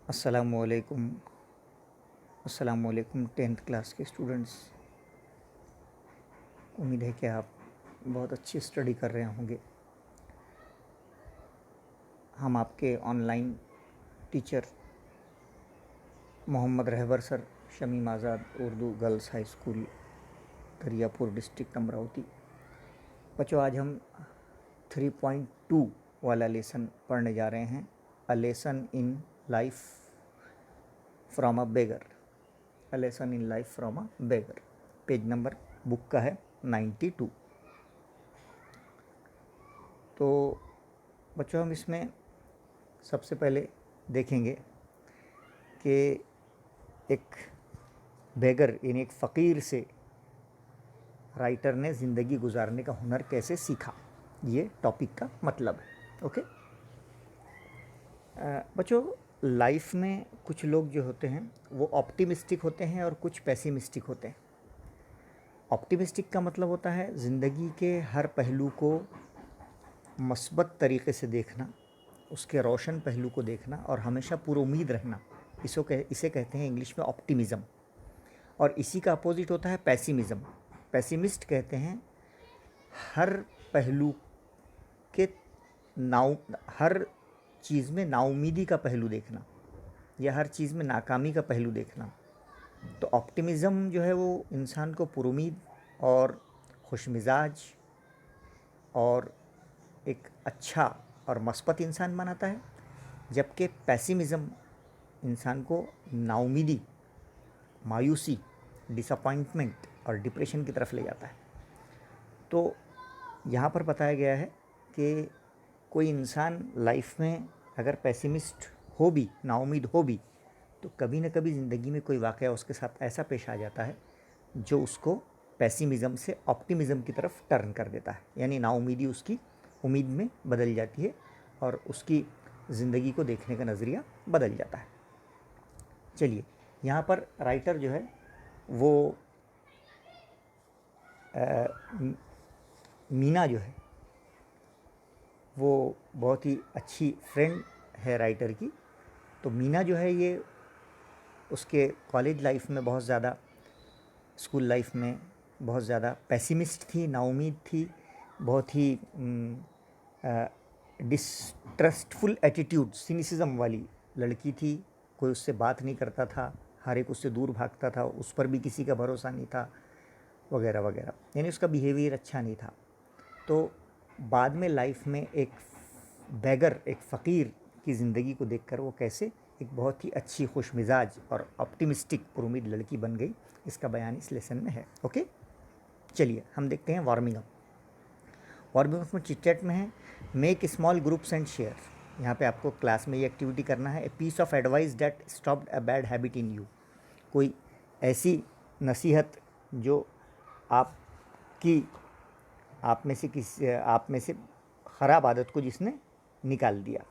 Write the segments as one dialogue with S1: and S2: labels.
S1: अस्सलामुअलैकुम। अस्सलामुअलैकुम 10th class के स्टूडेंट्स। उम्मीद है कि आप बहुत अच्छी स्टडी कर रहे होंगे। हम आपके online teacher Mohammad Rahbar sir, Shamim Azad Urdu girls high school, Dariyapur district Amravati. बच्चों, आज हम 3.2 वाला लेसन पढ़ने जा रहे हैं। A lesson in life from a beggar. A lesson in life from a beggar. Page number book का है 92। तो बच्चों, हम इसमें सबसे पहले देखेंगे कि एक बेगर यानी एक फ़कीर से राइटर ने ज़िंदगी गुजारने का हुनर कैसे सीखा। ये टॉपिक का मतलब है। ओके बच्चों, लाइफ में कुछ लोग जो होते हैं वो ऑप्टिमिस्टिक होते हैं और कुछ पेसिमिस्टिक होते हैं। ऑप्टिमिस्टिक का मतलब होता है ज़िंदगी के हर पहलू को मस्बत तरीक़े से देखना, उसके रोशन पहलू को देखना और हमेशा पुरुमीद रहना। इसे कहते हैं इंग्लिश में ऑप्टिमिज़म। और इसी का अपोजिट होता है पैसिमिज़म। पैसिमिस्ट कहते हैं हर पहलू के हर चीज़ में नाउमीदी का पहलू देखना या हर चीज़ में नाकामी का पहलू देखना। तो ऑप्टिमिज़म जो है वो इंसान को पुरुमीद और खुशमिजाज और एक अच्छा और मस्बत इंसान बनाता है, जबकि पैसिमिज़म इंसान को नाउमीदी, मायूसी, डिसअपॉइंटमेंट और डिप्रेशन की तरफ ले जाता है। तो यहाँ पर बताया गया है कि कोई इंसान लाइफ में अगर पैसिमिस्ट हो भी, नाउमीद हो भी, तो कभी न कभी ज़िंदगी में कोई वाक़या उसके साथ ऐसा पेश आ जाता है जो उसको पैसिमिज़म से ऑप्टिमिज़म की तरफ टर्न कर देता है। यानी नाउमीदी उसकी उम्मीद में बदल जाती है और उसकी ज़िंदगी को देखने का नज़रिया बदल जाता है। चलिए, यहाँ पर राइटर जो है वो मीना जो है वो बहुत ही अच्छी फ्रेंड है राइटर की। तो मीना जो है ये उसके कॉलेज लाइफ में बहुत ज़्यादा, स्कूल लाइफ में बहुत ज़्यादा पैसिमिस्ट थी, नाउमीद थी, बहुत ही डिस्ट्रस्टफुल एटीट्यूड, सिनिसिज्म वाली लड़की थी। कोई उससे बात नहीं करता था, हर एक उससे दूर भागता था, उस पर भी किसी का भरोसा नहीं था, वगैरह वगैरह। यानी उसका बिहेवियर अच्छा नहीं था। तो बाद में लाइफ में एक बेगर, एक फ़कीर की ज़िंदगी को देखकर वो कैसे एक बहुत ही अच्छी, खुशमिजाज और ऑप्टिमिस्टिक, पुरुमीद लड़की बन गई, इसका बयान इस लेसन में है। ओके, चलिए हम देखते हैं वार्मिंग अप। वार्मिंग अप में चिट-चैट में है make small groups and share. यहाँ पे आपको क्लास में ये एक्टिविटी करना है। A piece of advice that stopped a bad habit in you. कोई ऐसी नसीहत जो आपकी आप में से ख़राब आदत को जिसने निकाल दिया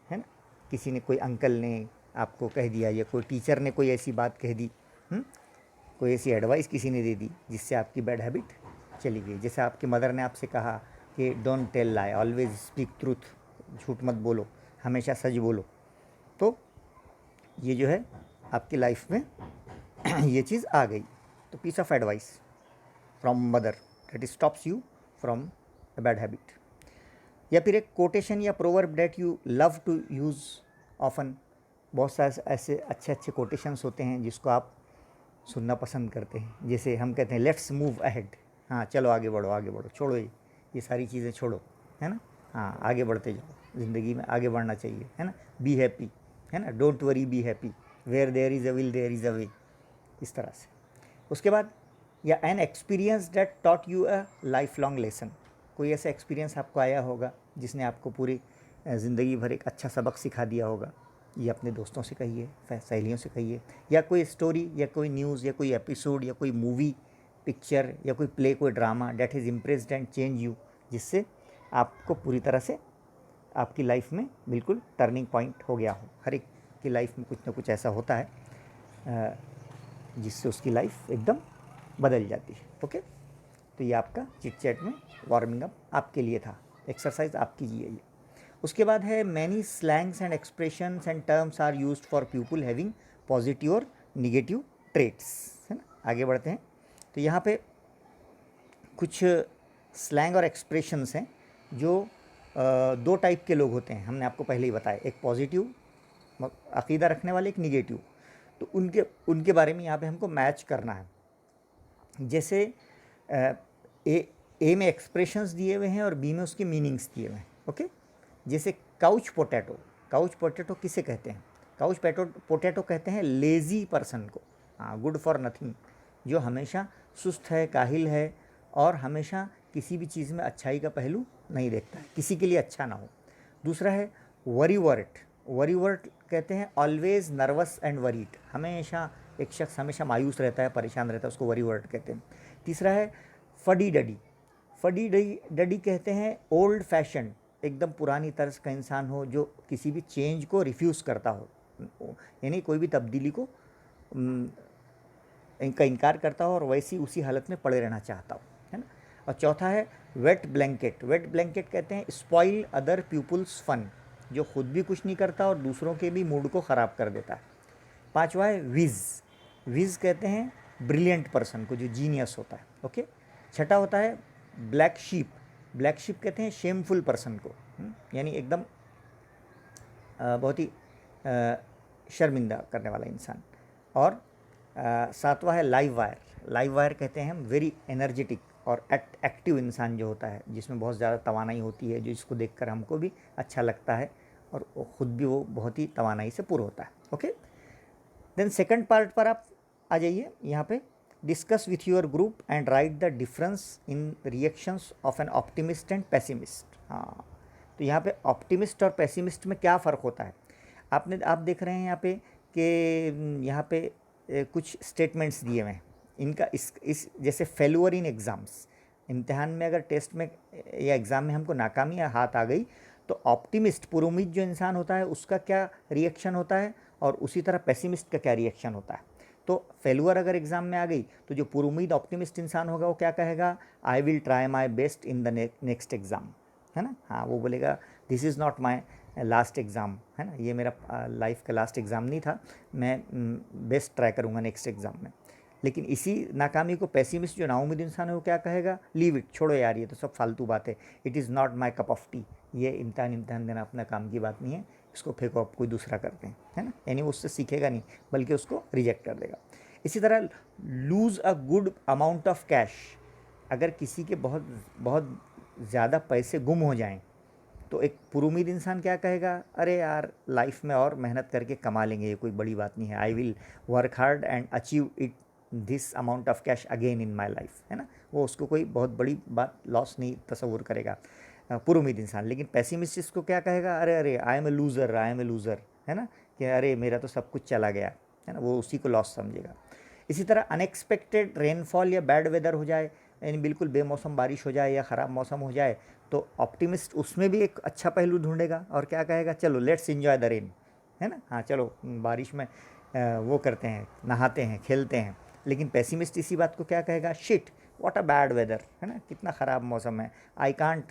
S1: है ना। किसी ने, कोई अंकल ने आपको कह दिया या कोई टीचर ने कोई ऐसी बात कह दी, कोई ऐसी एडवाइस किसी ने दे दी जिससे आपकी बैड हैबिट चली गई। जैसे आपकी मदर ने आपसे कहा कि don't tell lie, always speak truth, झूठ मत बोलो, हमेशा सच बोलो। तो ये जो है आपकी लाइफ में ये चीज़ आ गई। तो piece of advice from mother that stops you from a bad habit. या फिर एक कोटेशन या proverb that you love to use often. बहुत सारे ऐसे अच्छे अच्छे कोटेशंस होते हैं जिसको आप सुनना पसंद करते हैं। जैसे हम कहते हैं लेट्स मूव अहेड, हाँ चलो आगे बढ़ो, आगे बढ़ो, छोड़ो ये सारी चीज़ें छोड़ो, है ना। हाँ, आगे बढ़ते जाओ, ज़िंदगी में आगे बढ़ना चाहिए, है ना। बी हैप्पी, है ना, don't worry be happy, where there is a will there is a way, इस तरह से। उसके बाद या an experience that taught you a lifelong lesson. कोई ऐसा एक्सपीरियंस आपको आया होगा जिसने आपको पूरी ज़िंदगी भर एक अच्छा सबक सिखा दिया होगा। ये अपने दोस्तों से कहिए, सहेलियों से कहिए, या कोई स्टोरी या कोई न्यूज़ या कोई एपिसोड या कोई मूवी, पिक्चर या कोई प्ले, कोई drama that is impressed and change you, जिससे आपको पूरी तरह से आपकी लाइफ में बिल्कुल टर्निंग पॉइंट हो गया हो। हर एक की लाइफ में कुछ ना कुछ ऐसा होता है जिससे उसकी लाइफ एकदम बदल जाती है। ओके, तो ये आपका चिट चैट में वार्मिंग अप आपके लिए था। एक्सरसाइज आप कीजिए ये। उसके बाद है many slangs and expressions and terms are used for people having positive और निगेटिव ट्रेट्स, है ना। आगे बढ़ते हैं। तो यहाँ पे कुछ स्लैंग और एक्सप्रेशंस हैं जो दो टाइप के लोग होते हैं, हमने आपको पहले ही बताया, एक पॉजिटिव अकीदा रखने वाले, एक निगेटिव। तो उनके बारे में यहाँ पे हमको मैच करना है। जैसे ए में एक्सप्रेशंस दिए हुए हैं और बी में उसके मीनिंग्स दिए हुए हैं, ओके। जैसे काउच पोटैटो किसे कहते हैं? काउच पोटैटो कहते हैं लेज़ी पर्सन को, हाँ, गुड फॉर नथिंग, जो हमेशा सुस्त है, काहिल है और हमेशा किसी भी चीज़ में अच्छाई का पहलू नहीं देखता है, किसी के लिए अच्छा ना हो। दूसरा है वरीवर्ट कहते हैं ऑलवेज नर्वस एंड वरीड, हमेशा एक शख्स हमेशा मायूस रहता है, परेशान रहता है, उसको वरीवर्ट कहते हैं। तीसरा है फडी डडी कहते हैं ओल्ड फैशन, एकदम पुरानी तर्ज का इंसान हो जो किसी भी चेंज को रिफ्यूज़ करता हो, यानी कोई भी तब्दीली को इनका इनकार करता हो और वैसी उसी हालत में पड़े रहना चाहता हो, है ना। और चौथा है वेट ब्लैंकेट कहते हैं स्पॉइल अदर पीपुल्स फन, जो खुद भी कुछ नहीं करता और दूसरों के भी मूड को ख़राब कर देता है। पांचवा है विज कहते हैं ब्रिलियंट पर्सन को, जो जीनियस होता है, ओके। छठा होता है ब्लैक शीप कहते हैं शेमफुल पर्सन को, यानी एकदम बहुत ही शर्मिंदा करने वाला इंसान। और सातवां है लाइव वायर कहते हैं हम वेरी एनर्जेटिक और एक्टिव इंसान जो होता है, जिसमें बहुत ज़्यादा तवानाई होती है, जो इसको देखकर हमको भी अच्छा लगता है और ख़ुद भी वो बहुत ही तवानाई से पूरा होता है, ओके। देन सेकंड पार्ट पर आप आ जाइए। यहाँ पे discuss with your group and write the difference in reactions of an optimist and pessimist. हाँ, तो यहाँ पे ऑप्टिमिस्ट और पेसिमिस्ट में क्या फ़र्क होता है? आप देख रहे हैं यहाँ पे कि यहाँ पे कुछ स्टेटमेंट्स दिए हुए हैं इनका, इस जैसे फेल्यूर इन एग्ज़ाम्स, इम्तिहान में अगर टेस्ट में या एग्ज़ाम में हमको नाकामी या हाथ आ गई तो ऑप्टिमिस्ट पुरुमीद जो इंसान होता है उसका क्या रिएक्शन होता है और उसी तरह पेसिमिस्ट का क्या रिएक्शन होता है। तो फेल्यूर अगर एग्ज़ाम में आ गई तो जो पुरुमीद ऑप्टिमिस्ट इंसान होगा वो क्या कहेगा? I will try my best in the next exam, है ना। हाँ, वो बोलेगा this is not my last exam, है ना, ये मेरा लाइफ का लास्ट एग्ज़ाम नहीं था, मैं बेस्ट ट्राई करूँगा नेक्स्ट एग्ज़ाम में। लेकिन इसी नाकामी को पेसिमिस्ट जो नाउमीद इंसान है वो क्या कहेगा? लीव इट, छोड़ो यार, ये तो सब फालतू बात है, it is not my cup of T, ये इम्तिहान देना अपना काम की बात नहीं है, इसको फेंको, आप कोई दूसरा करते हैं, है ना। यानी वो उससे सीखेगा नहीं बल्कि उसको रिजेक्ट कर देगा। इसी तरह lose a good amount of cash, अगर किसी के बहुत बहुत ज़्यादा पैसे गुम हो जाएं तो एक पुरुमीद इंसान क्या कहेगा? अरे यार, लाइफ में और मेहनत करके कमा लेंगे, ये कोई बड़ी बात नहीं है, I will work hard and achieve it this amount of cash again in my life, है ना। वो उसको कोई बहुत बड़ी बात लॉस नहीं तस्वुर करेगा पुरुमीद इंसान। लेकिन पेसिमिस्ट इसको क्या कहेगा? अरे आई एम ए लूज़र, है ना, कि अरे मेरा तो सब कुछ चला गया, है ना, वो उसी को लॉस समझेगा। इसी तरह अनएक्सपेक्टेड रेनफॉल या बैड वेदर हो जाए, यानी बिल्कुल बेमौसम बारिश हो जाए या ख़राब मौसम हो जाए, तो ऑप्टिमिस्ट उसमें भी एक अच्छा पहलू ढूंढेगा और क्या कहेगा? चलो लेट्स एंजॉय द रेन, है ना, हाँ चलो बारिश में वो करते हैं, नहाते हैं, खेलते हैं। लेकिन पेसिमिस्ट इसी बात को क्या कहेगा? Shit, what a bad weather, है ना, कितना ख़राब मौसम है, आई कांट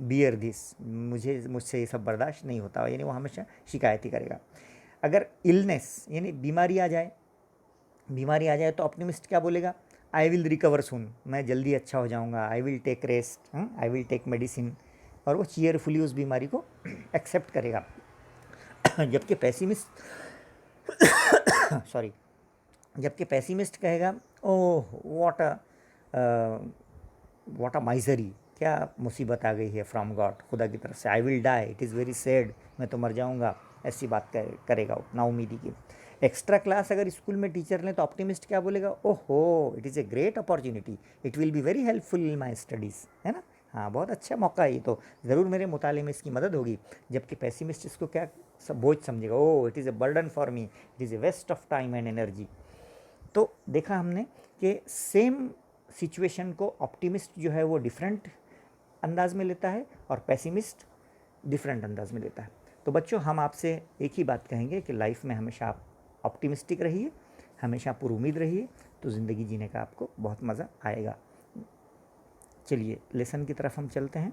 S1: बियर दिस, मुझसे ये सब बर्दाश्त नहीं होता, यानी वो हमेशा शिकायत ही करेगा। अगर इलनेस यानी बीमारी आ जाए तो ऑप्टिमिस्ट क्या बोलेगा? आई विल रिकवर सून, मैं जल्दी अच्छा हो जाऊंगा, I will take rest, I will take medicine, और वो चीयरफुली उस बीमारी को एक्सेप्ट करेगा। जबकि पेसिमिस्ट कहेगा ओह व्हाट अ माइजरी, क्या मुसीबत आ गई है फ्रॉम गॉड, खुदा की तरफ से, I will die, it is very sad, मैं तो मर जाऊंगा, ऐसी बात करेगा नाउमीदी की। एक्स्ट्रा क्लास अगर स्कूल में टीचर लें तो ऑप्टिमिस्ट क्या बोलेगा? ओहो, it is a great opportunity, it will be very helpful in my studies, है ना, हाँ बहुत अच्छा मौका है, ये तो ज़रूर मेरे मुताले में इसकी मदद होगी। जबकि पेसिमिस्ट इसको क्या सब बोझ समझेगा? Oh, it is a burden for me, it is a waste of time and energy. तो देखा हमने कि सेम सिचुएशन को ऑप्टिमिस्ट जो है वो डिफरेंट अंदाज में लेता है और पेसिमिस्ट डिफरेंट अंदाज में लेता है। तो बच्चों, हम आपसे एक ही बात कहेंगे कि लाइफ में हमेशा आप ऑप्टिमिस्टिक रहिए, हमेशा पुरुमीद रहिए, तो ज़िंदगी जीने का आपको बहुत मज़ा आएगा। चलिए लेसन की तरफ हम चलते हैं।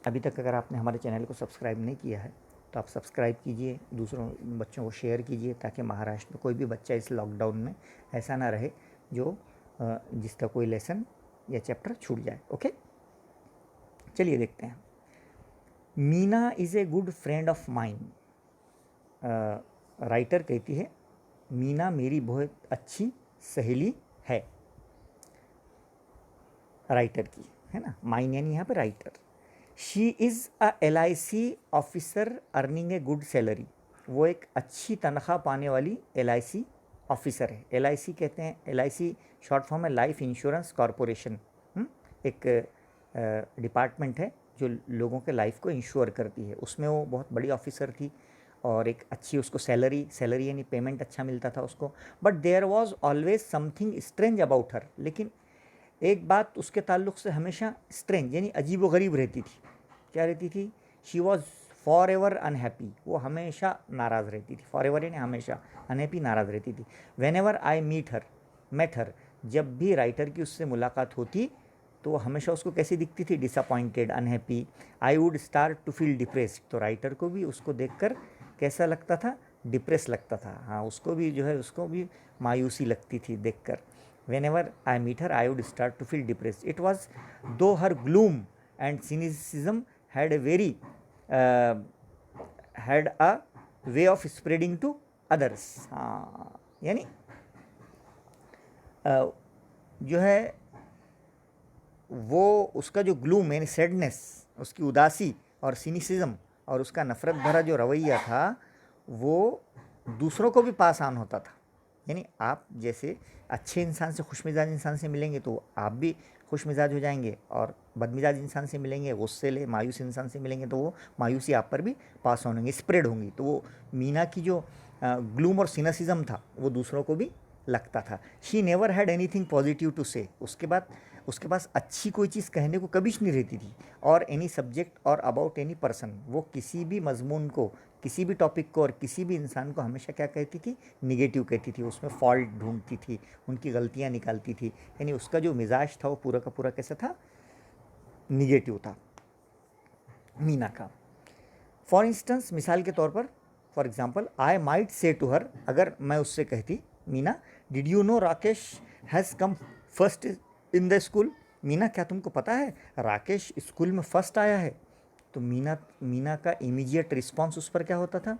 S1: अभी तक अगर आपने हमारे चैनल को सब्सक्राइब नहीं किया है तो आप सब्सक्राइब कीजिए, दूसरों बच्चों को शेयर कीजिए, ताकि महाराष्ट्र में कोई भी बच्चा इस लॉकडाउन में ऐसा ना रहे जो जिसका कोई लेसन या चैप्टर छूट जाए। ओके, चलिए देखते हैं। Meena is a good friend of mine. Writer कहती है मीना मेरी बहुत अच्छी सहेली है, राइटर की, है ना, माइन यानी यहाँ पे writer. She is a LIC officer earning a good salary. वो एक अच्छी तनख्वाह पाने वाली LIC ऑफिसर है। LIC कहते हैं, LIC शॉर्ट फॉर्म है लाइफ इंश्योरेंस कॉरपोरेशन। एक डिपार्टमेंट है जो लोगों के लाइफ को इंश्योर करती है। उसमें वो बहुत बड़ी ऑफिसर थी और एक अच्छी उसको सैलरी यानी पेमेंट अच्छा मिलता था उसको। But there was always something strange about her. लेकिन एक बात उसके ताल्लुक़ से हमेशा स्ट्रेंज यानी अजीब व गरीब रहती थी। क्या रहती थी? She was for ever unhappy. वो हमेशा नाराज़ रहती थी। फॉर एवर यानी हमेशा, अनहैप्पी नाराज़ रहती थी। Whenever I met her, जब भी राइटर की उससे मुलाकात होती तो हमेशा उसको कैसी दिखती थी? Disappointed, unhappy. I would start to feel depressed. तो राइटर को भी उसको देखकर कैसा लगता था? डिप्रेस लगता था। हाँ, उसको भी जो है उसको भी मायूसी लगती थी देखकर। Whenever I meet her, I would start to feel depressed. It was though her gloom and cynicism had a way of spreading to others. हाँ, यानी जो है वो उसका जो ग्लूम यानी सैडनेस, उसकी उदासी और सिनिसिज्म और उसका नफ़रत भरा जो रवैया था वो दूसरों को भी पास ऑन होता था। यानी आप जैसे अच्छे इंसान से, खुशमिजाज इंसान से मिलेंगे तो आप भी खुश मिजाज हो जाएंगे, और बदमिजाज इंसान से मिलेंगे, गुस्से मायूस इंसान से मिलेंगे तो वो मायूसी आप पर भी पास ऑन होंगी, स्प्रेड होंगी। तो वो मीना की जो ग्लूम और सिनासिज्म था वो दूसरों को भी लगता था। She never had anything positive to say. उसके बाद उसके पास अच्छी कोई चीज़ कहने को कभी नहीं रहती थी। और एनी सब्जेक्ट और अबाउट एनी पर्सन, वो किसी भी मजमून को, किसी भी टॉपिक को और किसी भी इंसान को हमेशा क्या कहती थी? निगेटिव कहती थी। उसमें फॉल्ट ढूंढती थी, उनकी गलतियाँ निकालती थी। यानी उसका जो मिजाज था वो पूरा का पूरा कैसा था? निगेटिव था मीना का। फॉर इंस्टेंस, मिसाल के तौर पर, for example, I might say to her, अगर मैं उससे कहती, Meena did you know Rakesh has come first in the school. Meena, क्या तुमको पता है राकेश स्कूल में फ़र्स्ट आया है? तो मीना का इमीडिएट रिस्पॉन्स उस पर क्या होता था?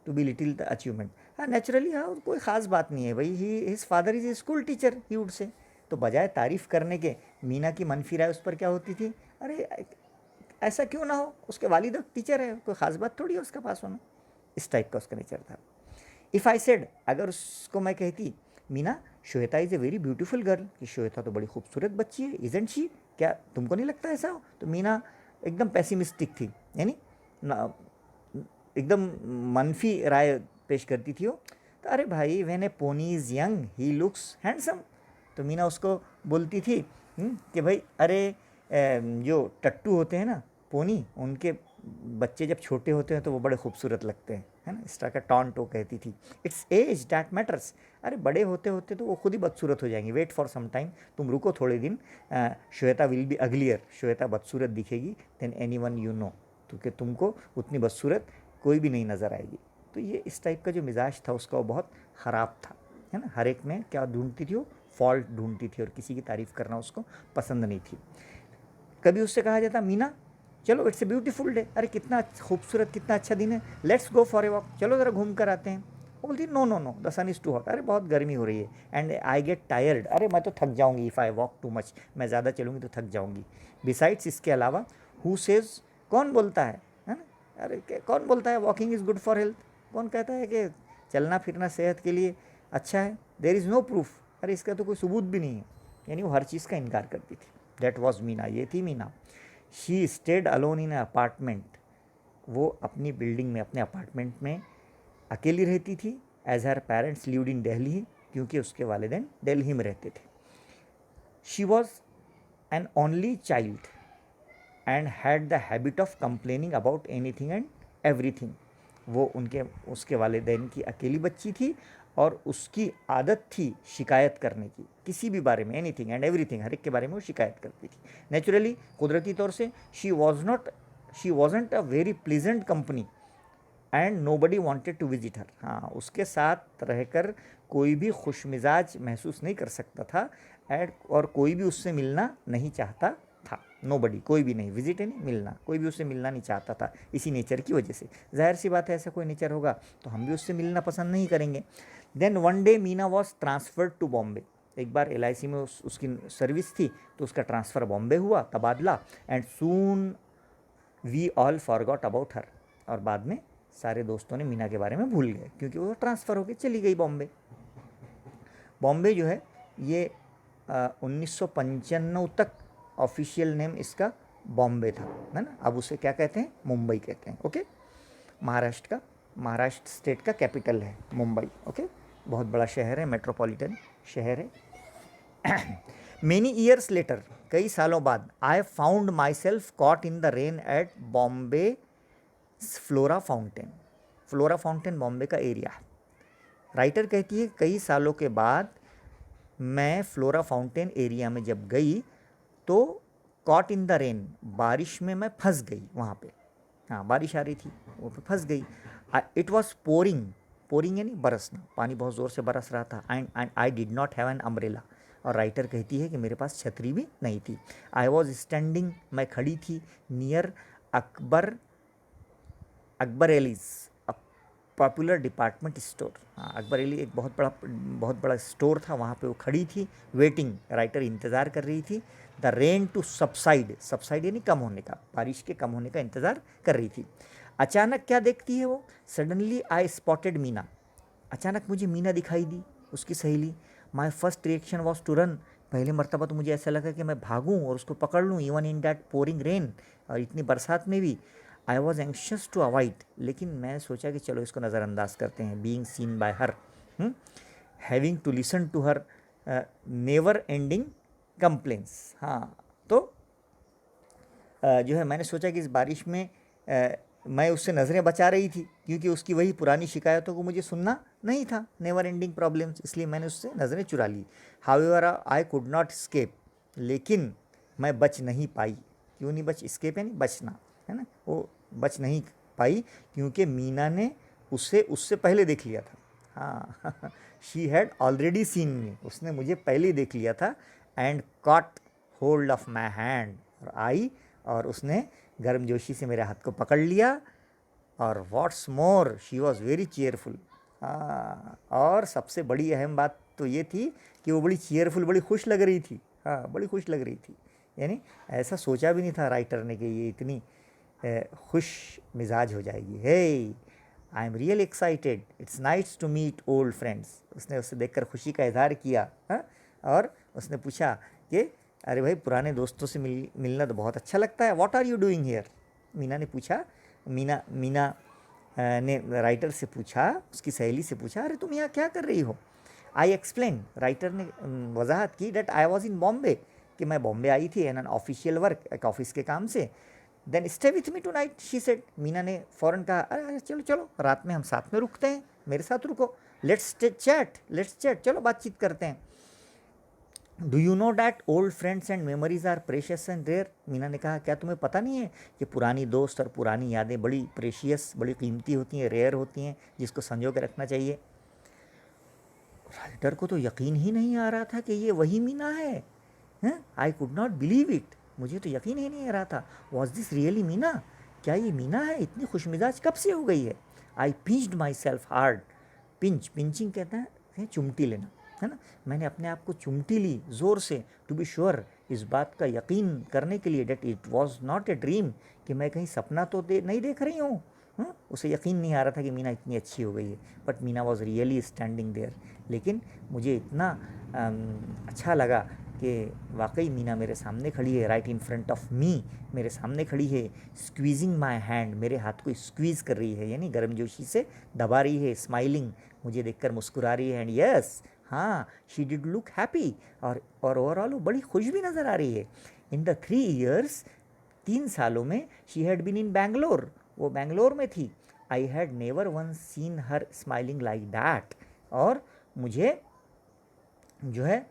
S1: To belittle the achievement. हाँ, नेचुरली, हाँ, कोई ख़ास बात नहीं है भाई, his father is a school teacher, he would say. तो बजाय तारीफ़ करने के मीना की मनफी राय उस पर क्या होती थी? अरे ऐसा क्यों ना हो, उसके वालिद टीचर है, कोई ख़ास बात थोड़ी है उसका पास होना। इस टाइप का उसका नेचर था। इफ़ आई सेड, अगर उसको मैं कहती, Meena Shweta is a very beautiful girl, कि श्वेता तो बड़ी खूबसूरत बच्ची है, इजंट शी, क्या तुमको नहीं लगता ऐसा हो? तो मीना एकदम पैसिमिस्टिक थी, यानी एकदम मनफी राय पेश करती थी वो। तो अरे भाई, when a pony is young he looks handsome. तो मीना उसको बोलती थी कि भाई अरे जो टट्टू होते हैं ना पोनी, उनके बच्चे जब छोटे होते हैं तो वो बड़े खूबसूरत लगते हैं, है ना। इस तरह का टॉन्ट वो कहती थी। It's age that matters. अरे बड़े होते होते तो वो खुद ही बदसूरत हो जाएंगी, वेट फॉर सम टाइम, तुम रुको थोड़े दिन। Shweta will be uglier, Shweta बदसूरत दिखेगी than anyone you know, क्योंकि तुमको उतनी बदसूरत कोई भी नहीं नज़र आएगी। तो ये इस टाइप का जो मिजाज था उसका वो बहुत ख़राब था, है ना। हर एक में क्या ढूंढती थी वो? फॉल्ट ढूंढती थी, और किसी की तारीफ़ करना उसको पसंद नहीं थी। कभी उससे कहा जाता, मीना चलो इट्स ए ब्यूटीफुल डे, अरे कितना खूबसूरत, कितना अच्छा दिन है, let's go for a walk, चलो ज़रा घूम कर आते हैं। वो बोलती no no no, the sun is too hot, अरे बहुत गर्मी हो रही है, एंड आई गेट टायर्ड, अरे मैं तो थक जाऊँगी, if I walk too much, मैं ज़्यादा चलूँगी तो थक जाऊँगी। बिसाइड्स, इसके अलावा, हु सेज, कौन बोलता है ना, अरे कौन बोलता है walking is good for health? कौन कहता है कि चलना फिरना सेहत के लिए अच्छा है? देयर इज़ नो प्रूफ, अरे इसका तो कोई सबूत भी नहीं है। यानी वो हर चीज़ का इनकार करती थी। दैट वॉज मीना, ये थी Meena. She stayed alone in apartment, वो अपनी बिल्डिंग में, अपने अपार्टमेंट में अकेली रहती थी। As her parents lived in Delhi, क्योंकि उसके वालिदैन दिल्ली में रहते थे। She was an only child and had the habit of complaining about anything and everything. वो उसके वालिदैन की अकेली बच्ची थी और उसकी आदत थी शिकायत करने की, किसी भी बारे में, एनीथिंग एंड एवरीथिंग, हर एक के बारे में वो शिकायत करती थी। नेचुरली, कुदरती तौर से, she was not she wasn't a very pleasant company and nobody wanted to visit her. हाँ, उसके साथ रहकर कोई भी खुश मिजाज महसूस नहीं कर सकता था एंड और कोई भी उससे मिलना नहीं चाहता था। नो बडी, कोई भी नहीं, विजिट है नहीं, मिलना, कोई भी उससे मिलना नहीं चाहता था इसी नेचर की वजह से। जाहिर सी बात है, ऐसा कोई नेचर होगा तो हम भी उससे मिलना पसंद नहीं करेंगे। Then one day Meena was transferred to Bombay. एक बार LIC में उसकी सर्विस थी तो उसका ट्रांसफ़र बॉम्बे हुआ, तबादला। And soon we all forgot about her. और बाद में सारे दोस्तों ने मीना के बारे में भूल गए क्योंकि वो ट्रांसफ़र होकर चली गई बॉम्बे। बॉम्बे जो है ये 1995 तक ऑफिशियल नेम इसका बॉम्बे था, है ना। अब उसे क्या कहते हैं, मुंबई कहते हैं। ओके, महाराष्ट्र स्टेट का कैपिटल है मुंबई। ओके, बहुत बड़ा शहर है, मेट्रोपॉलिटन शहर है। मेनी ईयर्स लेटर, कई सालों बाद, I found myself caught in the rain at Bombay Flora Fountain. Flora Fountain Bombay का एरिया है। राइटर कहती है कई सालों के बाद मैं फ्लोरा फाउंटेन एरिया में जब गई तो कॉट इन द रेन, बारिश में मैं फंस गई वहाँ पे। हाँ, बारिश आ रही थी, वो पे फंस गई। इट वॉज पोरिंग, पोरिंग यानी बरसना, पानी बहुत ज़ोर से बरस रहा था। And I did not have an umbrella. और राइटर कहती है कि मेरे पास छतरी भी नहीं थी। आई वॉज स्टैंडिंग, मैं खड़ी थी, near Akbar allies popular department store. हाँ, अकबर एली एक बहुत बड़ा स्टोर था, वहाँ पे वो खड़ी थी। वेटिंग, राइटर इंतज़ार कर रही थी। The rain to subside, subside यानी कम होने का, बारिश के कम होने का इंतज़ार कर रही थी। अचानक क्या देखती है वो, सडनली आई स्पॉटेड मीना। अचानक मुझे मीना दिखाई दी, उसकी सहेली। My first reaction was to run. पहले मरतबा तो मुझे ऐसा लगा कि मैं भागूं और उसको पकड़ लूं, even in that pouring rain, और इतनी बरसात में भी। I was anxious to avoid, लेकिन मैं सोचा कि चलो इसको नज़रअंदाज करते हैं। Being seen by her, having to listen to her never ending complaints. हाँ, तो जो है मैंने सोचा कि इस बारिश में मैं उससे नज़रें बचा रही थी क्योंकि उसकी वही पुरानी शिकायतों को मुझे सुनना नहीं था, नेवर एंडिंग प्रॉब्लम्स, इसलिए मैंने उससे नज़रें चुरा ली। However I could not escape, लेकिन मैं बच नहीं पाई। क्यों नहीं बच, स्केप यानी बचना, है ना, वो बच नहीं पाई क्योंकि मीना ने उससे पहले देख लिया था। हाँ, शी हैड ऑलरेडी सीन मी, उसने मुझे पहले ही देख लिया था। And cot hold of my hand, और आई और उसने गर्मजोशी से मेरे हाथ को पकड़ लिया। और what's more, she was very cheerful. और सबसे बड़ी अहम बात तो ये थी कि वो बड़ी चेयरफुल, बड़ी खुश लग रही थी। हाँ, बड़ी खुश लग रही थी, यानी ऐसा सोचा भी नहीं था राइटर ने कि ये इतनी खुश मिजाज हो जाएगी। Hey, I am real excited, it's nice to meet old friends. उसने उससे देखकर खुशी का इजहार किया। हाँ, और उसने पूछा कि अरे भाई, पुराने दोस्तों से मिलना तो बहुत अच्छा लगता है। What are you doing here, Meena ने पूछा। मीना ने राइटर से पूछा, उसकी सहेली से पूछा, अरे तुम यहाँ क्या कर रही हो। आई एक्सप्लेन, राइटर ने वजाहत की, that I was in Bombay, कि मैं बॉम्बे आई थी एन ऑफिशियल वर्क, एक ऑफिस के काम से। Then stay with me tonight, she said. Meena ने फ़ौरन कहा, अरे चलो चलो, रात में हम साथ में रुकते हैं, मेरे साथ रुको। लेट्स चैट, चलो बातचीत करते हैं। Do you know that old friends and memories are precious and rare. Meena ने कहा, क्या तुम्हें पता नहीं है कि पुरानी दोस्त और पुरानी यादें बड़ी प्रेशियस, बड़ी कीमती होती हैं, रेयर होती हैं, जिसको संजो के रखना चाहिए। राइटर को तो यकीन ही नहीं आ रहा था कि ये वही मीना है। आई कुड नॉट बिलीव इट, मुझे तो यकीन ही नहीं आ रहा था। वॉज दिस रियली मीना, क्या ये मीना है, इतनी खुशमिजाज कब से हो गई है। I pinched myself hard, pinching कहते हैं चुमटी लेना, है ना। मैंने अपने आप को चुमटी ली ज़ोर से, टू बी श्योर, इस बात का यकीन करने के लिए, that it was not a dream, कि मैं कहीं सपना तो नहीं देख रही हूँ। उसे यकीन नहीं आ रहा था कि मीना इतनी अच्छी हो गई है। But Meena was really standing there, लेकिन मुझे इतना अच्छा लगा कि वाकई मीना मेरे सामने खड़ी है, right in front of me, मेरे सामने खड़ी है। स्क्वीजिंग माई हैंड, मेरे हाथ को स्क्वीज़ कर रही है, यानी गर्मजोशी से दबा रही है। स्माइलिंग, मुझे देखकर मुस्कुरा रही है। एंड यस, हाँ, शी डिड लुक हैप्पी, और ओवरऑल वो बड़ी खुश भी नज़र आ रही है। इन द 3 years, 3 सालों में, she had been in Bangalore, वो बैंगलोर में थी। I had never once seen her smiling like that, और मुझे जो है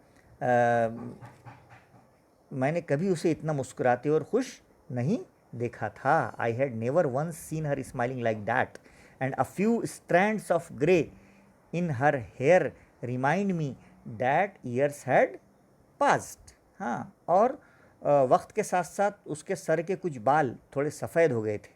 S1: मैंने कभी उसे इतना मुस्कुराते और खुश नहीं देखा था। I had never once seen her smiling like that and a few strands of grey in her hair remind me that years had passed. हाँ, और वक्त के साथ साथ उसके सर के कुछ बाल थोड़े सफ़ेद हो गए थे,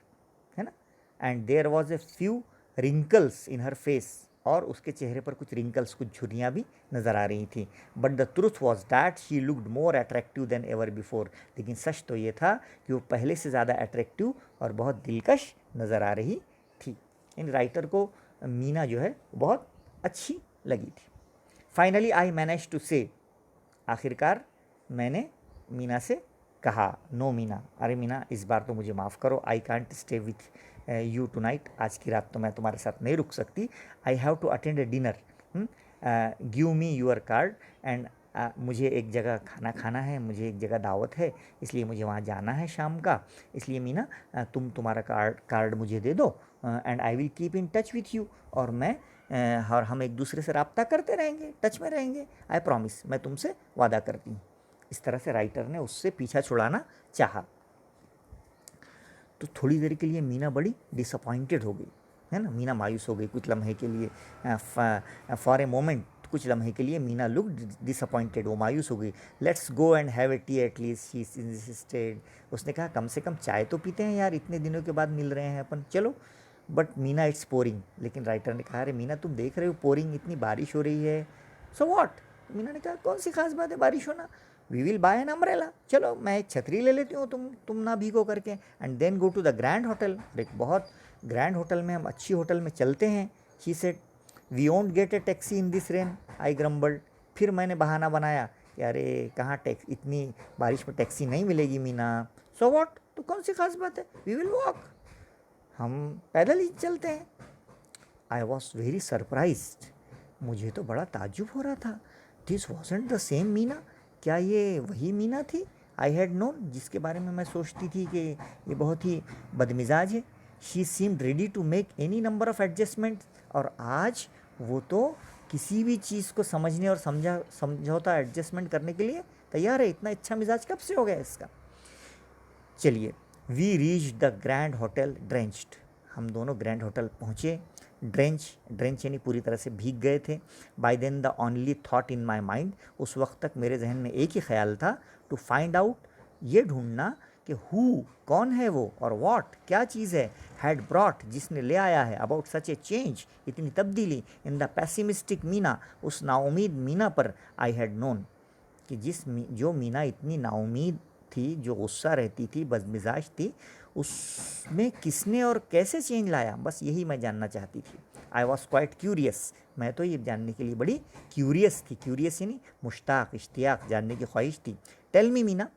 S1: है ना। And there was a few wrinkles in her face, और उसके चेहरे पर कुछ रिंकल्स, कुछ झुर्रियाँ भी नज़र आ रही थी। But the truth was that she looked more attractive then ever before. लेकिन सच तो ये था कि वो पहले से ज़्यादा अट्रैक्टिव और बहुत दिलकश नज़र आ रही थी। इन राइटर को मीना जो है बहुत अच्छी लगी थी। फाइनली आई मैनेज टू से, आखिरकार मैंने मीना से कहा, नो मीना, अरे मीना इस बार तो मुझे माफ़ करो, I can't stay with you tonight, आज की रात तो मैं तुम्हारे साथ नहीं रुक सकती। I have to attend a dinner, give me your card and मुझे एक जगह खाना खाना है, मुझे एक जगह दावत है, इसलिए मुझे वहाँ जाना है शाम का। इसलिए मीना तुम तुम्हारा कार्ड मुझे दे दो and I will keep in touch with you, और मैं और हम एक दूसरे से रब्ता करते रहेंगे, टच में रहेंगे, आई प्रॉमिस, मैं तुमसे वादा करती हूँ। इस तरह से राइटर ने उससे पीछा छुड़ाना चाहा। तो थोड़ी देर के लिए मीना बड़ी डिसअपॉइंटेड हो गई, है ना। मीना मायूस हो गई कुछ लम्हे के लिए, फॉर ए मोमेंट, कुछ लम्हे के लिए मीना लुक डिसअपॉइंटेड, वो मायूस हो गई। Let's go and have A T at least, she insisted. उसने कहा कम से कम चाय तो पीते हैं यार, इतने दिनों के बाद मिल रहे हैं अपन, चलो। But Meena it's pouring. लेकिन राइटर ने कहा अरे मीना तुम देख रहे हो पोरिंग, इतनी बारिश हो रही है, सो व्हाट। मीना ने कहा कौन सी खास बात है बारिश होना, we will buy an umbrella, चलो मैं एक छतरी ले लेती हूँ, तुम ना भीगो करके। And then go to the grand hotel, एक बहुत ग्रैंड होटल में, हम अच्छी होटल में चलते हैं। She said we won't get a taxi in this rain, I grumbled. फिर मैंने बहाना बनाया कि अरे कहाँ टैक्स, इतनी बारिश में टैक्सी नहीं मिलेगी मीना। सो व्हाट, तो कौन सी खास बात है, वी विल वॉक, हम पैदल ही चलते हैं। आई वॉज वेरी सरप्राइज्ड, मुझे तो बड़ा ताज्जुब हो रहा था। This wasn't the same Meena, क्या ये वही मीना थी आई हैड नोन, जिसके बारे में मैं सोचती थी कि ये बहुत ही बदमिजाज है। She seemed ready to make any number of adjustment, और आज वो तो किसी भी चीज़ को समझने और समझौता एडजस्टमेंट करने के लिए तैयार है। इतना अच्छा मिजाज कब से हो गया इसका। चलिए, we reach the grand hotel drenched, हम दोनों ग्रैंड होटल पहुँचे। ड्रेंच यानी पूरी तरह से भीग गए थे। By then the only thought in my mind, उस वक्त तक मेरे जहन में एक ही ख्याल था, टू फाइंड आउट, ये ढूंढना कि हु, कौन है वो, और वॉट, क्या चीज़ है, हैड ब्रॉट, जिसने ले आया है, अबाउट सच ए चेंज, इतनी तब्दीली, इन द पैसिमिस्टिक मीना, उस नाउमीद मीना पर। आई हैड नोन, कि जो मीना इतनी नाउमीद थी, जो गुस्सा रहती थी, बदमिजाज थी, उसमें किसने और कैसे चेंज लाया, बस यही मैं जानना चाहती थी। आई वॉज क्वाइट क्यूरियस, मैं तो ये जानने के लिए बड़ी क्यूरियस थी। क्यूरियस यानी मुश्ताक, इश्तियाक, जानने की ख्वाहिश थी। टेल मी मीना,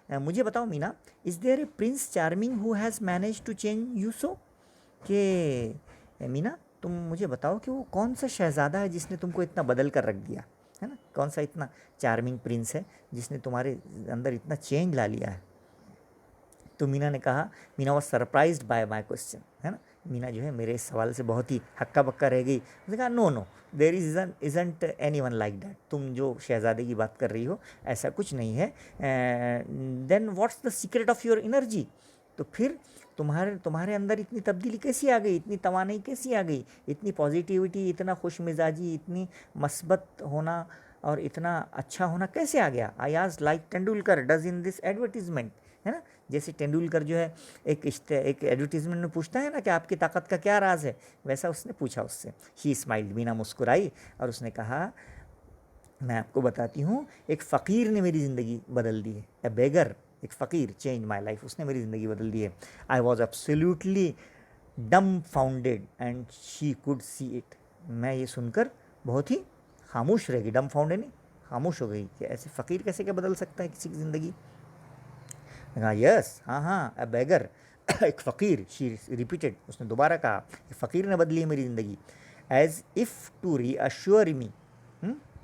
S1: मुझे बताओ Meena, is there a prince charming who has manage to change you so, कि मीना तुम मुझे बताओ कि वो कौन सा शहज़ादा है जिसने तुमको इतना बदल कर रख दिया, है ना। कौन सा इतना चार्मिंग प्रिंस है जिसने तुम्हारे अंदर इतना चेंज ला लिया है। तो मीना ने कहा, Meena was surprised bye my question, है ना। मीना जो है मेरे इस सवाल से बहुत ही हक्का बक्का रह गई। उसने कहा no no, there isn't anyone like that, तुम जो शहज़ादे की बात कर रही हो ऐसा कुछ नहीं है। Then what's the secret of your energy, तो फिर तुम्हारे अंदर इतनी तब्दीली कैसी आ गई, इतनी तवानाई कैसी आ गई, इतनी पॉजिटिविटी, इतना खुश मिजाजी, इतनी मस्बत होना और इतना अच्छा होना कैसे आ गया। आई आज like Tendulkar does in this advertisement, है ना। जैसे तेंदुलकर जो है एक एडवर्टीजमेंट में पूछता है ना कि आपकी ताकत का क्या राज है, वैसा उसने पूछा उससे। ही स्माइल्ड, मीना मुस्कुराई और उसने कहा, मैं आपको बताती हूँ, एक फ़कीर ने मेरी ज़िंदगी बदल दी है। ए बेगर, एक फ़कीर, चेंज माई लाइफ, उसने मेरी ज़िंदगी बदल दी है। आई वॉज एब्सोल्युटली डम founded and she could see it, मैं ये सुनकर बहुत ही खामोश रह गई। डम फाउंडेड नहीं, खामोश हो गई कि ऐसे फ़कीर कैसे क्या बदल सकता है किसी की ज़िंदगी। कहा यस, हाँ हाँ, अ बेगर, एक फ़कीर, शी रिपीटेड, उसने दोबारा कहा, फ़कीर ने बदली है मेरी ज़िंदगी। एज़ इफ़ टू रीअश्योर मी,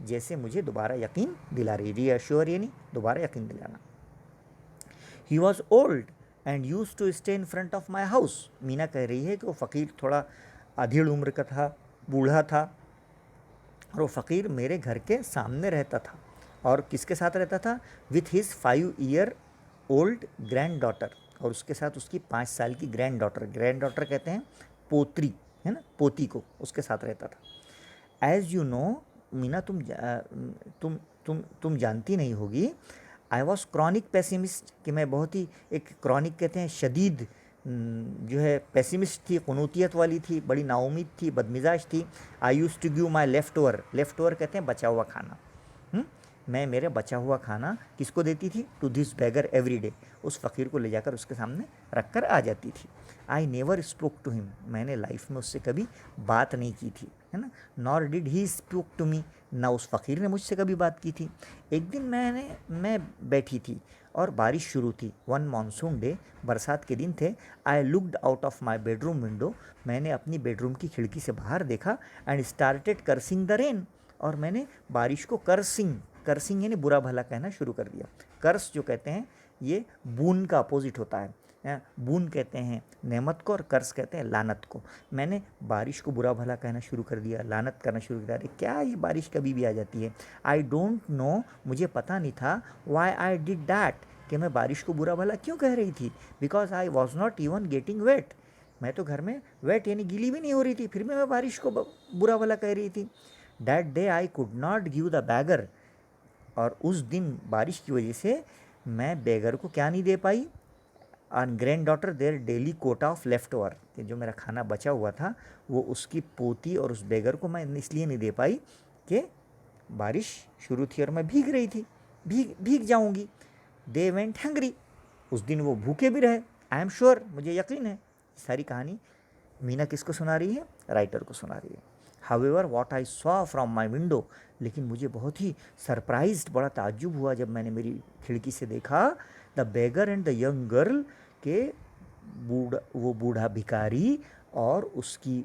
S1: जैसे मुझे दोबारा यकीन दिला रही, रीअश्योर यानी दोबारा यकीन दिलाना। He was old and used to stay in front of my house, Meena कह रही है कि वो फ़कीर थोड़ा अधेड़ उम्र का था, बूढ़ा था, और वो फ़कीर मेरे घर के सामने रहता था। और किसके साथ रहता था, with his 5 year old grand daughter, और उसके साथ उसकी 5 साल की ग्रैंड डॉटर कहते हैं पोत्री, है ना, पोती को, उसके साथ रहता था। एज़ यू नो मीना, तुम जानती नहीं होगी, आई वॉज क्रॉनिक पेसिमिस्ट, कि मैं बहुत ही एक क्रॉनिक कहते हैं शदीद जो है पेसिमिस्ट थी, क़ुनूतियत वाली थी, बड़ी नाउमीद थी, बदमिजाज थी। I use to give my leftover कहते हैं बचा हुआ खाना। मैं मेरे बचा हुआ खाना किसको देती थी? To this beggar every day, उस फ़कीर को ले जाकर उसके सामने रख कर आ जाती थी। I never spoke to him, मैंने लाइफ में उससे कभी बात नहीं की थी, है ना। Nor did he spoke to me, ना उस फ़कीर ने मुझसे कभी बात की थी। एक दिन मैं बैठी थी और बारिश शुरू थी, वन मानसून डे, बरसात के दिन थे। I looked out of my bedroom window, मैंने अपनी बेडरूम की खिड़की से बाहर देखा। And started cursing the rain, और मैंने बारिश को कर्सिंग यानी बुरा भला कहना शुरू कर दिया। कर्स जो कहते हैं ये बून का अपोजिट होता है। बून कहते हैं नेमत को और कर्स कहते हैं लानत को। मैंने बारिश को बुरा भला कहना शुरू कर दिया, लानत करना शुरू कर दिया। अरे क्या ये बारिश कभी भी आ जाती है। आई डोंट नो, मुझे पता नहीं था, वाई आई डिड दैट, कि मैं बारिश को बुरा भला क्यों कह रही थी। Because I was not even getting wait, मैं तो घर में वेट यानी गीली भी नहीं हो रही थी, फिर भी मैं बारिश को बुरा भला कह रही थी। That day I could not give the bagger, और उस दिन बारिश की वजह से मैं बेगर को क्या नहीं दे पाई, on granddaughter their daily quota of leftover, कि जो मेरा खाना बचा हुआ था वो उसकी पोती और उस बेगर को मैं इसलिए नहीं दे पाई कि बारिश शुरू थी और मैं भीग रही थी, भीग जाऊंगी। दे वेंट हंग्री, उस दिन वो भूखे भी रहे। आई एम श्योर, मुझे यकीन है। सारी कहानी मीना किसको सुना रही है? राइटर को सुना रही है। However what I saw from my window, लेकिन मुझे बहुत ही सरप्राइज्ड, बड़ा ताज्जुब हुआ जब मैंने मेरी खिड़की से देखा, the beggar and the young girl, के वो बूढ़ा भिखारी और उसकी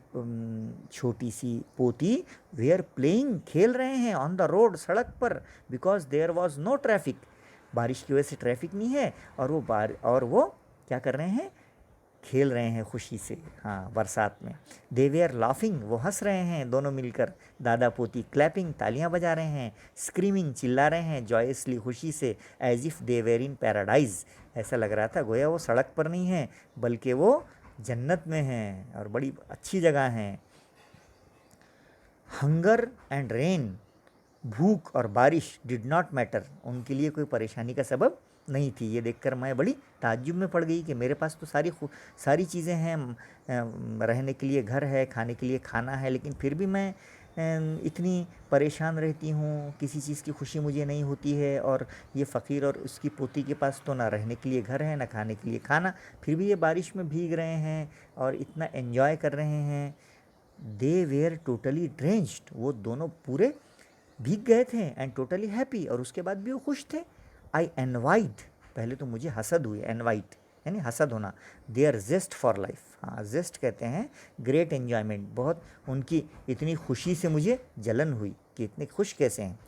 S1: छोटी सी पोती वेयर प्लेइंग, खेल रहे हैं ऑन द रोड, सड़क पर। Because there was no traffic, बारिश की वजह से ट्रैफिक नहीं है, और वो क्या कर रहे हैं? खेल रहे हैं खुशी से, हाँ, बरसात में। दे वेयर लाफिंग, वो हंस रहे हैं दोनों मिलकर, दादा पोती। क्लैपिंग, तालियां बजा रहे हैं। स्क्रीमिंग, चिल्ला रहे हैं जॉयसली, खुशी से। As if they were in paradise, ऐसा लग रहा था गोया वो सड़क पर नहीं है बल्कि वो जन्नत में हैं और बड़ी अच्छी जगह हैं। हंगर एंड रेन, भूख और बारिश डिड नॉट मैटर, उनके लिए कोई परेशानी का सबब नहीं थी। ये देखकर मैं बड़ी ताज्जुब में पड़ गई कि मेरे पास तो सारी चीज़ें हैं, रहने के लिए घर है, खाने के लिए खाना है, लेकिन फिर भी मैं इतनी परेशान रहती हूँ, किसी चीज़ की खुशी मुझे नहीं होती है। और ये फ़कीर और उसकी पोती के पास तो ना रहने के लिए घर है, ना खाने के लिए खाना, फिर भी ये बारिश में भीग रहे हैं और इतना एन्जॉय कर रहे हैं। दे वेयर टोटली ड्रेंच्ड, वो दोनों पूरे भीग गए थे, एंड टोटली हैप्पी, और उसके बाद भी वो खुश थे। आई एनवाइड, पहले तो मुझे हसद हुई, एनवाइट यानी हसद होना। देयर जेस्ट फॉर लाइफ, हाँ, जेस्ट कहते हैं ग्रेट एन्जॉयमेंट, बहुत उनकी इतनी खुशी से मुझे जलन हुई कि इतने खुश कैसे हैं।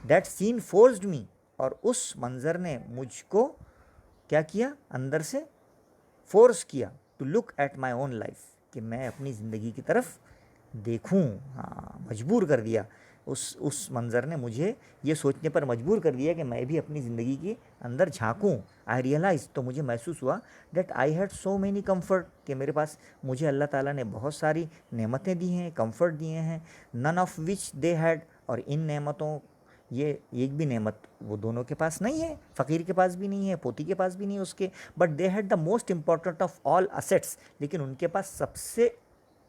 S1: दैट सीन फोर्स्ड मी, और उस मंज़र ने मुझको क्या किया? अंदर से फोर्स किया, to look at my own life, कि मैं अपनी ज़िंदगी की तरफ देखूं, हाँ, मजबूर कर दिया। उस मंज़र ने मुझे ये सोचने पर मजबूर कर दिया कि मैं भी अपनी ज़िंदगी के अंदर झांकूं। आई रियलाइज़, तो मुझे महसूस हुआ, that I had so many comfort, कि मेरे पास, मुझे अल्लाह ताला ने बहुत सारी नेमतें दी हैं, कम्फर्ट दिए हैं। None of which they had, और इन नेमतों, ये एक भी नेमत वो दोनों के पास नहीं है, फ़कीर के पास भी नहीं है, पोती के पास भी नहीं है उसके। But they had the most important of all assets, लेकिन उनके पास सबसे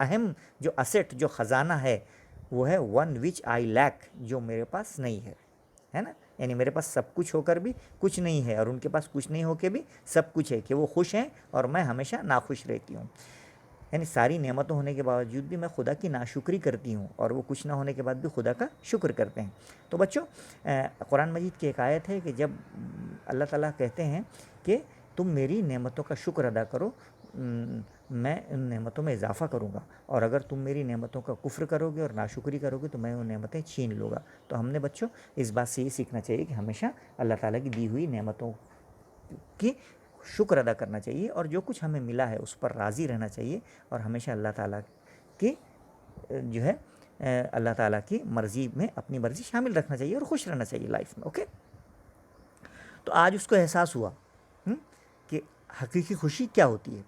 S1: अहम जो असेट, जो ख़जाना है, वो है वन विच आई लैक, जो मेरे पास नहीं है ना। यानी मेरे पास सब कुछ होकर भी कुछ नहीं है, और उनके पास कुछ नहीं होकर भी सब कुछ है, कि वो खुश हैं और मैं हमेशा नाखुश रहती हूँ। यानी सारी नेमतों होने के बावजूद भी मैं खुदा की नाशुक्री करती हूँ, और वो कुछ ना होने के बाद भी खुदा का शुक्र करते हैं। तो बच्चों, कुरान मजीद की एक आयत है कि जब अल्लाह ताला कहते हैं कि तुम मेरी नेमतों का शुक्र अदा करो, मैं उन नेमतों में इजाफ़ा करूँगा, और अगर तुम मेरी नेमतों का कुफ्र करोगे और नाशुक्री करोगे तो मैं उन नेमतें छीन लूँगा। तो हमने बच्चों इस बात से ये सीखना चाहिए कि हमेशा अल्लाह ताला की दी हुई नेमतों की शुक्र अदा करना चाहिए, और जो कुछ हमें मिला है उस पर राज़ी रहना चाहिए, और हमेशा अल्लाह ताला की जो है अल्लाह ताला की मर्ज़ी में अपनी मर्ज़ी शामिल रखना चाहिए और खुश रहना चाहिए लाइफ में। ओके, तो आज उसको एहसास हुआ कि हकीकी खुशी क्या होती है।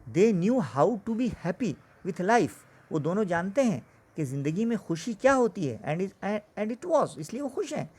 S1: They knew how to be happy with life, वो दोनों जानते हैं कि ज़िंदगी में खुशी क्या होती है। एंड इट वॉज, इसलिए वो खुश हैं।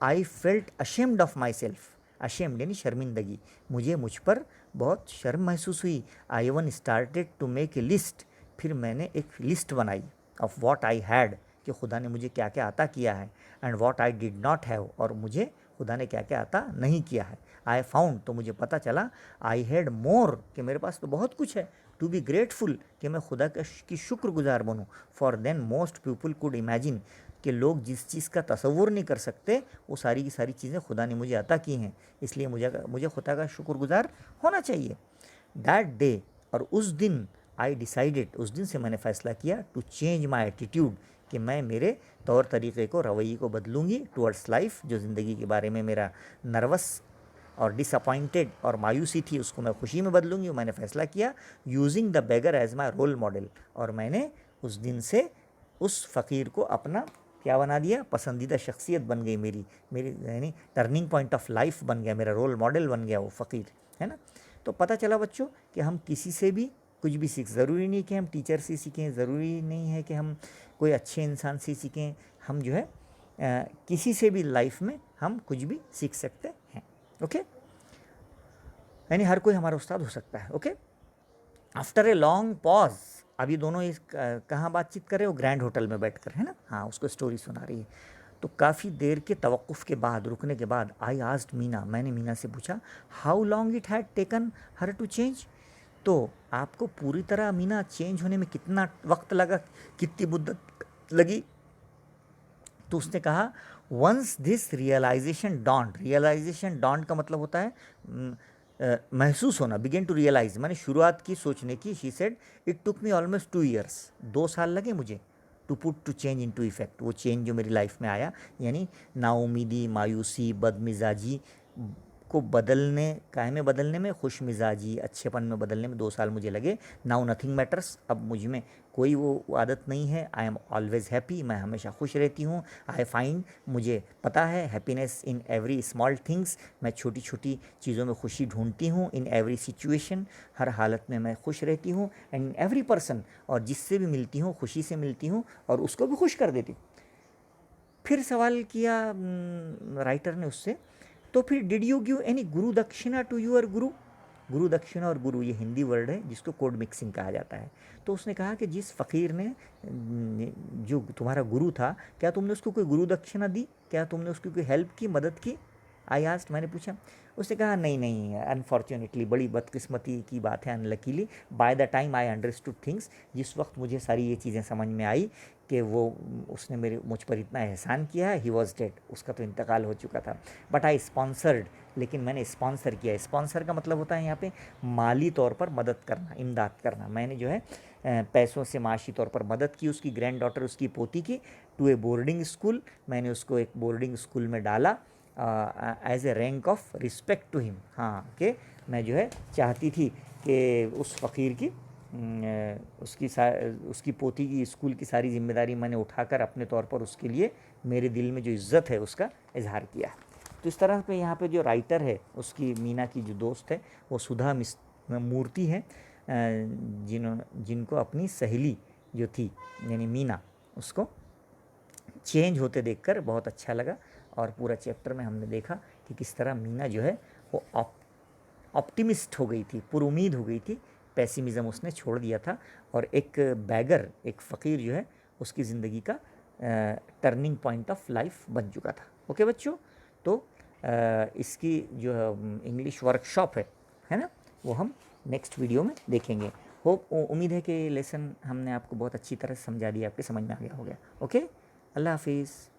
S1: I felt ashamed of myself, ashamed यानी शर्मिंदगी, मुझे मुझ पर बहुत शर्म महसूस हुई। I one started to make a list, फिर मैंने एक लिस्ट बनाई ऑफ वॉट आई हैड, कि खुदा ने मुझे क्या क्या अता किया है, and what I did not have, और मुझे खुदा ने क्या क्या अता नहीं किया है। आई फाउंड, तो मुझे पता चला, आई हैड मोर, कि मेरे पास तो बहुत कुछ है, टू बी ग्रेटफुल, कि मैं खुदा की शुक्रगुजार बनूँ, for then most people could imagine, कि लोग जिस चीज़ का तसव्वुर नहीं कर सकते वो सारी की सारी चीज़ें खुदा ने मुझे अता की हैं, इसलिए मुझे खुदा का शुक्रगुजार होना चाहिए। दैट डे, और उस दिन, आई डिसाइडेड, उस दिन से मैंने फ़ैसला किया, टू चेंज माई एटीट्यूड, कि मैं मेरे तौर तरीक़े को, रवैये को बदलूँगी टुवर्ड्स लाइफ, जो ज़िंदगी के बारे में मेरा नर्वस और डिसअपॉइंटेड और मायूसी थी उसको मैं खुशी में बदलूँगी। मैंने फ़ैसला किया, using the beggar as my role model, और मैंने उस दिन से उस फ़कीर को अपना क्या बना दिया, पसंदीदा शख्सियत बन गई मेरी यानी टर्निंग पॉइंट ऑफ लाइफ बन गया, मेरा रोल मॉडल बन गया वो फ़कीर, है ना। तो पता चला बच्चों कि हम किसी से भी कुछ भी सीख, ज़रूरी नहीं कि हम टीचर से सीखें, ज़रूरी नहीं है कि हम कोई अच्छे इंसान से सीखें, हम जो है किसी से भी लाइफ में हम कुछ भी सीख सकते हैं। ओके, यानी हर कोई हमारा उस्ताद हो सकता है। Okay, after a long pause, अभी दोनों इस कहाँ बातचीत कर रहे हो, ग्रैंड होटल में बैठकर, है ना। हाँ, उसको स्टोरी सुना रही है। तो काफ़ी देर के तवक्कुफ़ के बाद, रुकने के बाद, आई आस्क्ड मीना, मैंने मीना से पूछा, how long it had taken her to change, तो आपको पूरी तरह मीना चेंज होने में कितना वक्त लगा, कितनी मुद्दत लगी। तो उसने कहा, once this realisation dawned, realisation dawned का मतलब होता है महसूस होना, बिगिन टू रियलाइज, मैंने शुरुआत की सोचने की। She said, it took me almost 2 years, 2 साल लगे मुझे, to put to change into effect, वो चेंज जो मेरी लाइफ में आया, यानी नाउमीदी, मायूसी, बदमिजाजी को बदलने, काहे में बदलने में, खुश मिजाजी, अच्छेपन में बदलने में 2 साल मुझे लगे। नाउ नथिंग मैटर्स, अब मुझ में कोई वो आदत नहीं है। आई एम ऑलवेज हैप्पी, मैं हमेशा खुश रहती हूँ। आई फाइंड, मुझे पता है, happiness in every small things, मैं छोटी छोटी चीज़ों में खुशी ढूंढती हूँ। इन एवरी सिचुएशन, हर हालत में मैं खुश रहती हूँ। एंड इन एवरी पर्सन, और जिससे भी मिलती हूँ खुशी से मिलती हूँ और उसको भी खुश कर देती हूँ। फिर सवाल किया राइटर ने उससे, तो फिर डिड यू गिव एनी गुरु दक्षिणा टू यूअर गुरु, गुरु दक्षिणा और गुरु ये हिंदी वर्ड है जिसको कोड मिक्सिंग कहा जाता है। तो उसने कहा कि जिस फ़कीर ने जो तुम्हारा गुरु था, क्या तुमने उसको कोई गुरु दक्षिणा दी, क्या तुमने उसकी कोई हेल्प की, मदद की। आई आस्ट, मैंने पूछा। उसने कहा, नहीं नहीं, अनफॉर्चुनेटली, बड़ी बदकिस्मती की बात है, unluckily, by the time I understood things, जिस वक्त मुझे सारी ये चीज़ें समझ में आई कि वो उसने मुझ पर इतना एहसान किया है, ही वॉज डेड, उसका तो इंतकाल हो चुका था। बट आई स्पॉन्सर्ड, लेकिन मैंने स्पॉन्सर किया। स्पॉन्सर का मतलब होता है यहाँ पे माली तौर पर मदद करना, इमदाद करना। मैंने जो है पैसों से माशी तौर पर मदद की उसकी ग्रैंड डॉटर, उसकी पोती की, टू ए बोर्डिंग स्कूल, मैंने उसको एक बोर्डिंग स्कूल में डाला as a rank of respect to him. हाँ, कि मैं जो है चाहती थी कि उस फ़कीर की उसकी पोती की स्कूल की सारी जिम्मेदारी मैंने उठाकर अपने तौर पर उसके लिए मेरे दिल में जो इज़्ज़त है उसका इजहार किया। तो इस तरह पे यहाँ पे जो राइटर है, उसकी मीना की जो दोस्त है, वो सुधा मूर्ति है, जिनको अपनी सहेली जो थी यानी मीना, उसको चेंज होते देखकर बहुत अच्छा लगा। और पूरा चैप्टर में हमने देखा कि किस तरह मीना जो है वो ऑप्टिमिस्ट हो गई थी, पुरुमीद हो गई थी, पेसिमिज़म उसने छोड़ दिया था, और एक बैगर, एक फ़कीर जो है उसकी ज़िंदगी का टर्निंग पॉइंट ऑफ लाइफ बन चुका था। ओके बच्चों, तो इसकी जो इंग्लिश वर्कशॉप है ना, वो हम नेक्स्ट वीडियो में देखेंगे। उम्मीद है कि लेसन हमने आपको बहुत अच्छी तरह समझा दिया, आपके समझ में आ गया होगा। ओके, अल्लाह हाफिज़।